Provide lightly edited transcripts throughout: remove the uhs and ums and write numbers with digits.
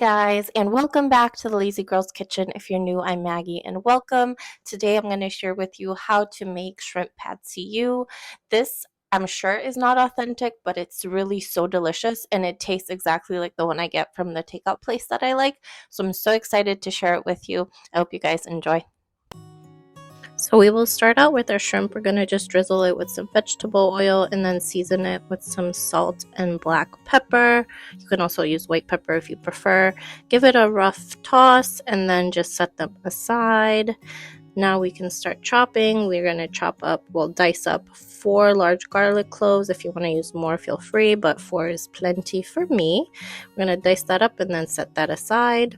guys, and welcome back to the Lazy Girls Kitchen. If you're new, I'm Maggie, and welcome. Today I'm going to share with you how to make shrimp pad see ew. This, I'm sure, is not authentic, but it's really so delicious, and it tastes exactly like the one I get from the takeout place that I like. So I'm so excited to share it with you. I hope you guys enjoy. So we will start out with our shrimp. We're going to just drizzle it with some vegetable oil and then season it with some salt and black pepper. You can also use white pepper if you prefer. Give it a rough toss and then just set them aside. Now we can start chopping. We're going to dice up 4 large garlic cloves. If you want to use more, feel free, but 4 is plenty for me. We're going to dice that up and then set that aside.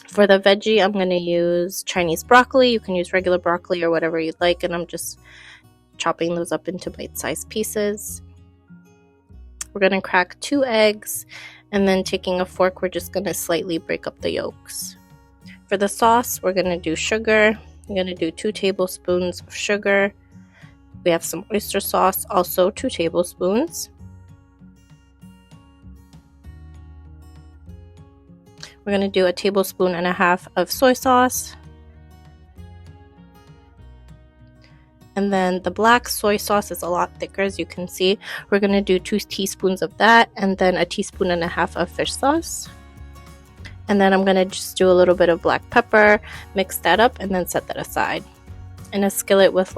For the veggie, I'm going to use Chinese broccoli. You can use regular broccoli or whatever you'd like, and I'm just chopping those up into bite-sized pieces. We're going to crack 2 eggs, and then taking a fork, we're just going to slightly break up the yolks. For the sauce, we're going to do sugar. I'm going to do 2 tablespoons of sugar. We have some oyster sauce, also 2 tablespoons. We're going to do 1.5 tablespoons of soy sauce. And then the black soy sauce is a lot thicker, as you can see. We're going to do 2 teaspoons of that, and then 1.5 teaspoons of fish sauce. And then I'm going to just do a little bit of black pepper, mix that up, and then set that aside. In a skillet with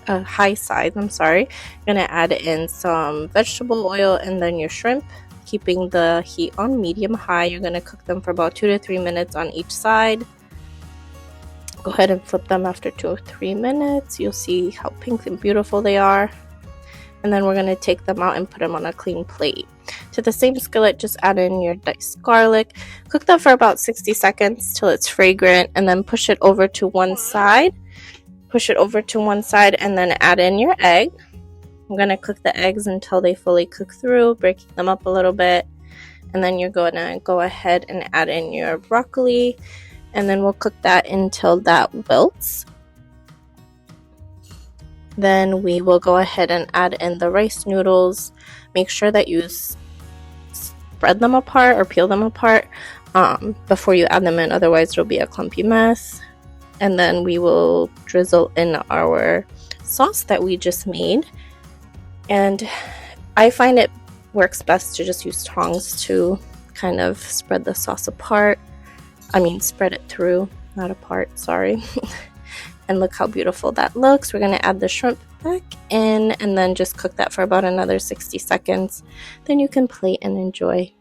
high sides, I'm going to add in some vegetable oil and then your shrimp. Keeping the heat on medium-high. You're going to cook them for about 2 to 3 minutes on each side. Go ahead and flip them after 2 or 3 minutes. You'll see how pink and beautiful they are. And then we're going to take them out and put them on a clean plate. To the same skillet, just add in your diced garlic. Cook that for about 60 seconds till it's fragrant, and then push it over to one side. And then add in your egg. I'm going to cook the eggs until they fully cook through, breaking them up a little bit. And then you're going to go ahead and add in your broccoli. And then we'll cook that until that wilts. Then we will go ahead and add in the rice noodles. Make sure that you spread them apart or peel them apart before you add them in. Otherwise, it'll be a clumpy mess. And then we will drizzle in our sauce that we just made. And I find it works best to just use tongs to kind of spread the sauce apart. Spread it through, not apart, sorry. And look how beautiful that looks. We're going to add the shrimp back in and then just cook that for about another 60 seconds. Then you can plate and enjoy.